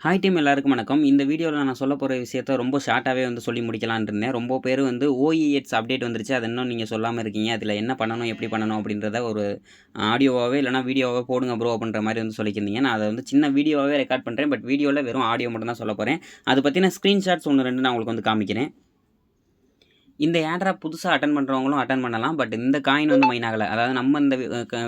Hi team எல்லாருக்கும் வணக்கம். இந்த வீடியோவில் நான் சொல்ல போகிற விஷயத்த ரொம்ப ஷார்ட்டாகவே சொல்லி முடிக்கலான்னு இருந்தேன். ரொம்ப பேர் OEX அப்டேட் வந்துருச்சு. அது இன்னும் நீங்கள் சொல்லாமல் இருக்கீங்க. அதில் என்ன பண்ணணும், எப்படி பண்ணணும் அப்படின்றத ஒரு ஆடியோவாகவே இல்லைனா வீடியோவாகவே போடுங்க ப்ரோ அப்படின்ற மாதிரி சொல்லியிருந்தீங்க. நான் அதை சின்ன வீடியோவாகவே ரெக்கார்ட் பண்ணுறேன். பட் வீடியோவில் வெறும் ஆடியோ மட்டும் தான் சொல்ல போகிறேன். அது பற்றின ஸ்க்ரீன்ஷாட்ஸ் 1-2 நான் உங்களுக்கு காமிக்கிறேன். இந்த ஏர்ட்ராப் புதுசாக அட்டன் பண்ணுறவங்களும் அட்டன் பண்ணலாம். பட் இந்த காயின் மைன் ஆகலை. அதாவது நம்ம இந்த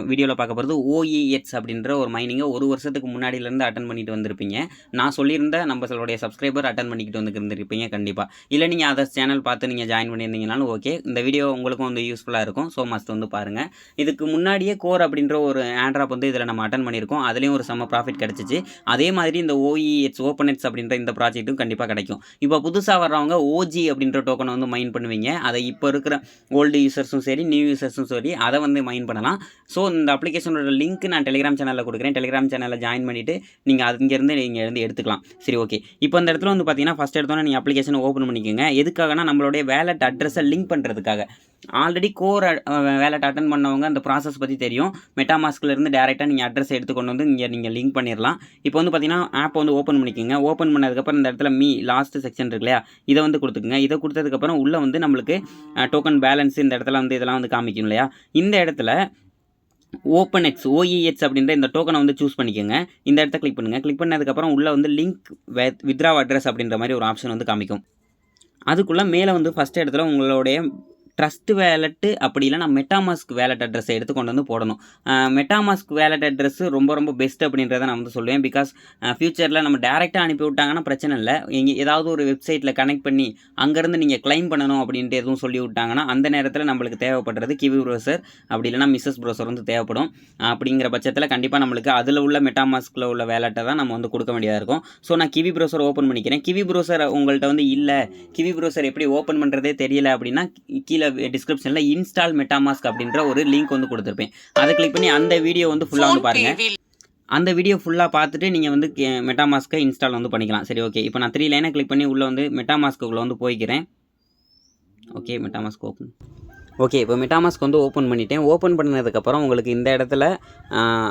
வீடியோவில் பார்க்க போகிறது OEX அப்படின்ற ஒரு மைனிங்கை 1 வருஷத்துக்கு முன்னாடியிலேருந்து அட்டன் பண்ணிட்டு வந்திருப்பீங்க. நான் சொல்லியிருந்த நம்மளுடைய சப்ஸ்கிரைபர் அட்டன் பண்ணிக்கிட்டு இருந்திருப்பீங்க கண்டிப்பாக. இல்லை நீங்கள் அதை சேனல் பார்த்து நீங்கள் ஜாயின் பண்ணியிருந்தீங்கனாலும் ஓகே. இந்த வீடியோ உங்களுக்கும் யூஸ்ஃபுல்லாக இருக்கும். ஸோ மஸ்ட் பாருங்கள். இதுக்கு முன்னாடியே கோர் அப்படின்ற ஒரு ஏர்ட்ராப் இதில் நம்ம அட்டன் பண்ணியிருக்கோம். அதுலேயும் ஒரு செம்ம ப்ராஃபிட் கிடச்சிச்சு. அதே மாதிரி இந்த OEX ஓப்பனெட்ஸ் அப்படின்ற இந்த ப்ராஜெக்ட்டும் கண்டிப்பாக கிடைக்கும். இப்போ புதுசாக வர்றவங்க OG அப்படின்ற டோக்கனை மைன் பண்ணுவீங்க. அதை இப்போ இருக்கிற ஓல்டு யூசர்ஸும் சரி, நியூ யூசர்ஸும் சரி, அதை மைன் பண்ணலாம். ஸோ இந்த அப்ளிகேஷனோட லிங்க் நான் டெலிகிராம் சேனலில் கொடுக்குறேன். டெலிகிராம் சேனலில் ஜாயின் பண்ணிவிட்டு நீங்கள் அங்கேருந்து நீங்கள் எடுத்துக்கலாம். சரி, ஓகே. இப்போ இந்த இடத்துல பார்த்தீங்கன்னா ஃபஸ்ட் எடுத்தோன்னே நீங்கள் அப்ளிகேஷனை ஓப்பன் பண்ணிக்கோங்க. எதுக்காகனா நம்மளுடைய வேலட் அட்ரஸை லிங்க் பண்ணுறதுக்காக. ஆல்ரெடி கோர் வேலட் அட்டன் பண்ணவங்க அந்த ப்ராசஸ் பற்றி தெரியும். மெட்டாமாஸ்க்லேருந்து டேரெக்டாக நீங்கள் அட்ரஸ் எடுத்துக்கொண்டு இங்கே நீங்கள் லிங்க் பண்ணிடலாம். இப்போ பார்த்தீங்கன்னா ஆப் ஓப்பன் பண்ணிக்கோங்க. ஓப்பன் பண்ணதுக்கப்புறம் இந்த இடத்துல லாஸ்ட் செக்ஷன் இருக்கு இல்லையா, இதை கொடுத்துக்குங்க. இதை கொடுத்ததுக்கப்புறம் உள்ளே நம்மளுக்கு டோக்கன் பேலன்ஸ் இந்த இடத்துல இதெல்லாம் காமிக்கும் இல்லையா. இந்த இடத்துல ஓப்பனெட்ஸ் OEX அப்படின்ற இந்த டோக்கனை சூஸ் பண்ணிக்கோங்க. இந்த இடத்த கிளிக் பண்ணுங்கள். கிளிக் பண்ணதுக்கப்புறம் உள்ளே லிங்க் வித்ரா அட்ரஸ் அப்படின்ற மாதிரி ஒரு ஆப்ஷன் காமிக்கும். அதுக்குள்ளே மேலே ஃபஸ்ட் இடத்துல உங்களுடைய ட்ரஸ்ட் வேலெட்டு அப்படி இல்லைனா மெட்டாமாஸ்க் வேலெட் அட்ரஸை எடுத்து போடணும். மெட்டாமாஸ்க் வேலெட் அட்ரஸ் ரொம்ப பெஸ்ட் அப்படின்றத நான் சொல்லுவேன். பிகாஸ் ஃப்யூச்சரில் நம்ம டேரெக்டாக அனுப்பி விட்டாங்கன்னா பிரச்சனை இல்லை. ஏதாவது ஒரு வெப்சைட்டில் கனெக்ட் பண்ணி அங்கேருந்து நீங்கள் கிளைம் பண்ணணும் அப்படின்ட்டு எதுவும் சொல்லி விட்டாங்கன்னா அந்த நேரத்தில் நம்மளுக்கு தேவைப்படுறது கிவி ப்ரௌசர் அப்படி இல்லைனா மிஸ்ஸஸ் ப்ரௌசர் தேவைப்படும். அப்படிங்கிற பட்சத்தில் கண்டிப்பாக நம்மளுக்கு அதில் உள்ள மெட்டாமாஸ்கில் உள்ள வேலெட்டை தான் நம்ம கொடுக்க வேண்டியதாக இருக்கும். ஸோ நான் கிவி ப்ரௌசர் ஓப்பன் பண்ணிக்கிறேன். கிவி ப்ரௌசர் உங்கள்கிட்ட இல்லை, கிவி ப்ரௌசர் எப்படி ஓப்பன் பண்ணுறதே தெரியல அப்படின்னா கீழே டிஸ்கிரிப்ஷனில் இன்ஸ்டால் மெட்டாமாஸ்க் அப்படின்ற ஒரு லிங்க் கொடுத்துருப்பேன். அதை கிளிக் பண்ணி அந்த வீடியோ ஃபுல்லாக பாருங்கள். அந்த வீடியோ ஃபுல்லாக பார்த்துட்டு நீங்கள் மெட்டாமாஸ்க்கை இன்ஸ்டால் பண்ணிக்கலாம். சரி, ஓகே. இப்போ நான் 3 லைனை கிளிக் பண்ணி உள்ளே மெட்டாமாஸ்க்குள்ளே போய்க்கிறேன். Okay, MetaMask open. ஓகே, இப்போ மெட்டாமாஸ்க் ஓப்பன் பண்ணிட்டேன். ஓப்பன் பண்ணதுக்கப்புறம் உங்களுக்கு இந்த இடத்துல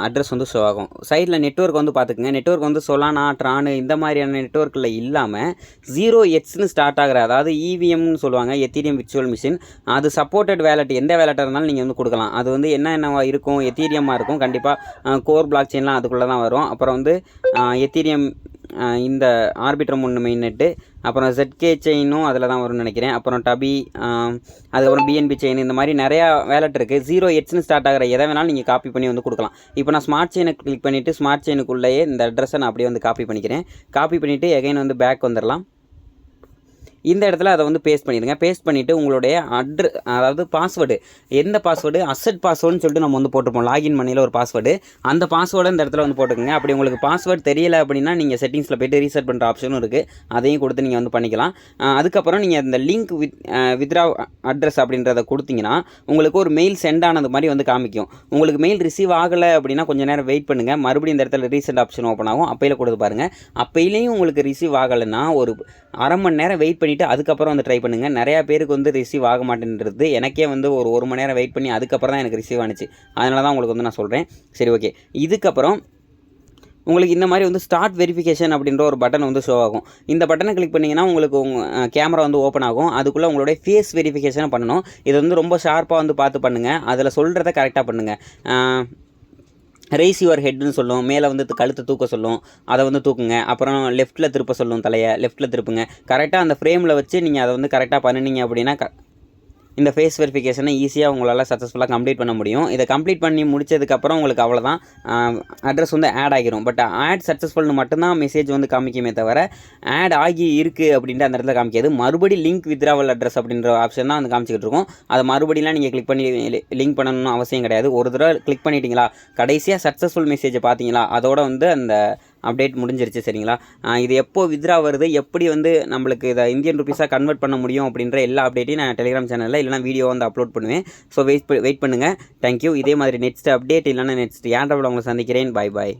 அட்ரஸ் ஷோ ஆகும். சைடில் நெட்வொர்க் பார்த்துக்குங்க. நெட்வொர்க் சொலானா, ட்ரானு இந்த மாதிரியான நெட்வொர்க்கில் இல்லாமல் 0x ஸ்டார்ட் ஆகிற, அதாவது EVMன்னு சொல்லுவாங்க, எத்தீரியம் விர்ச்சுவல் மிஷின். அது சப்போர்ட்டட் வேலெட் எந்த வேலெட்டாக இருந்தாலும் நீங்கள் கொடுக்கலாம். அது என்னென்ன இருக்கும், எத்தீரியமாக இருக்கும். கண்டிப்பாக கோர் பிளாக் செயின்லாம் அதுக்குள்ளே தான் வரும். அப்புறம் எத்தீரியம் இந்த ஆர்பிட்ரம் 1 மெயின் நெட்டு, அப்புறம் ZK செயினும் அதில் தான் வரும்னு நினைக்கிறேன். அப்புறம் டபி, அதுக்கப்புறம் BNB செயின், இந்த மாதிரி நிறையா வேலெட் இருக்குது. 0x ஸ்டார்ட் ஆகிற எதை வேணாலும் நீங்கள் காப்பி பண்ணி கொடுக்கலாம். இப்போ நான் ஸ்மார்ட் செயினை கிளிக் பண்ணிவிட்டு ஸ்மார்ட் செயினுக்குள்ளேயே இந்த அட்ரஸை நான் அப்படியே காப்பி பண்ணிக்கிறேன். காப்பி பண்ணிவிட்டு எகைன் பேக் வந்துடலாம். இந்த இடத்துல அதை பேஸ்ட் பண்ணிடுங்க. பேஸ்ட் பண்ணிவிட்டு உங்களுடைய அதாவது பாஸ்வேர்டு, எந்த பாஸ்வேர்டு, அசட் பாஸ்வேர்டுன்னு சொல்லிட்டு நம்ம போட்டுருப்போம். லாகின் பண்ணியில் ஒரு பாஸ்வேர்டு, அந்த பாஸ்வேர்டு இந்த இடத்துல போட்டுக்கோங்க. அப்படி உங்களுக்கு பாஸ்வேர்டு தெரியல அப்படின்னா நீங்கள் செட்டிங்ஸில் போய்ட்டு ரீசெட் பண்ணுற ஆப்ஷனும் இருக்குது. அதையும் கொடுத்து நீங்கள் பண்ணிக்கலாம். அதுக்கப்புறம் நீங்கள் இந்த லிங்க் வித்ரா அட்ரஸ் அப்படின்றத கொடுத்தீங்கன்னா உங்களுக்கு ஒரு மெயில் சென்ட் ஆனது மாதிரி காமிக்கும். உங்களுக்கு மெயில் ரிசீவ் ஆகலை அப்படின்னா கொஞ்சம் நேரம் வெயிட் பண்ணுங்கள். மறுபடியும் இந்த இடத்துல ரீசெட் ஆப்ஷன் ஓப்பன் ஆகும். அப்பையில் கொடுத்து பாருங்கள். அப்பையிலையும் உங்களுக்கு ரிசீவ் ஆகலைன்னா ஒரு அரை மணி நேரம் வெயிட் பண்ணிவிட்டு அதுக்கப்புறம் ட்ரை பண்ணுங்கள். நிறையா பேருக்கு ரிசீவ் ஆக மாட்டேன்றது. எனக்கே ஒரு மணி நேரம் வெயிட் பண்ணி அதுக்கப்புறம் தான் எனக்கு ரிசீவ் ஆனிச்சு. அதனால தான் உங்களுக்கு நான் சொல்கிறேன். சரி, ஓகே. இதுக்கப்புறம் உங்களுக்கு இந்த மாதிரி ஸ்டார்ட் வெரிஃபிகேஷன் அப்படின்ற ஒரு பட்டன் ஷோ ஆகும். இந்த பட்டனை கிளிக் பண்ணிங்கன்னா உங்களுக்கு கேமரா ஓப்பன் ஆகும். அதுக்குள்ளே உங்களுடைய ஃபேஸ் வெரிஃபிகேஷனை பண்ணணும். இது ரொம்ப ஷார்ப்பாக பார்த்து பண்ணுங்கள். அதில் சொல்கிறத கரெக்டாக பண்ணுங்கள். ரைஸ் யுவர் ஹெட்னு சொல்லும். மேலே கழுத்தை தூக்க சொல்லும். அதை தூக்குங்க. அப்புறம் லெஃப்ட்டில் திருப்ப சொல்லும். தலையை லெஃப்ட்டில் திருப்புங்க. கரெக்டாக அந்த ஃப்ரேமில் வச்சு நீங்கள் அதை கரெக்டாக பண்ணினீங்க அப்படின்னா இந்த ஃபேஸ் வெரிஃபிகேஷனை ஈஸியாக உங்களால் சக்ஸஸ்ஃபுல்லாக கம்ப்ளீட் பண்ண முடியும். இதை கம்ப்ளீட் பண்ணி முடிச்சதுக்கப்புறம் உங்களுக்கு அவ்வளோதான், அட்ரஸ் ஆட் ஆகிரும். பட் ஆட் சக்ஸஸ்ஃபுல்னு மட்டும்தான் மெசேஜ் காமிக்குமே தவிர ஆட் ஆகி இருக்குது அப்படின்ட்டு அந்த இடத்துல காமிக்காது. மறுபடி லிங்க் வித்ராவல் அட்ரஸ் அப்படின்ற ஆப்ஷன் தான் காமிச்சிக்கிட்டு இருக்கும். அதை மறுபடியெலாம் நீங்கள் கிளிக் பண்ணி லிங்க் பண்ணணும்னு அவசியம் கிடையாது. ஒரு தடவை கிளிக் பண்ணிட்டீங்களா, கடைசியாக சக்ஸஸ்ஃபுல் மெசேஜை பார்த்தீங்களா, அதோட அந்த அப்டேட் முடிஞ்சிருச்சு. சரிங்களா. இது எப்போ வித்ரா வருது, எப்படி நம்மளுக்கு இதை இந்தியன் ருபீஸாக கன்வெர்ட் பண்ண முடியும் அப்படின்ற எல்லா அப்டேட்டையும் நான் டெலிகிராம் சேனலில் இல்லைனா வீடியோ அப்லோட் பண்ணுவேன். ஸோ வெயிட் பண்ணுங்கள். தேங்க்யூ. இதே மாதிரி நெக்ஸ்ட் அப்டேட் இல்லைனா நெக்ஸ்ட் ஏர்ட்ராப்பில் உங்களை சந்திக்கிறேன். பாய்.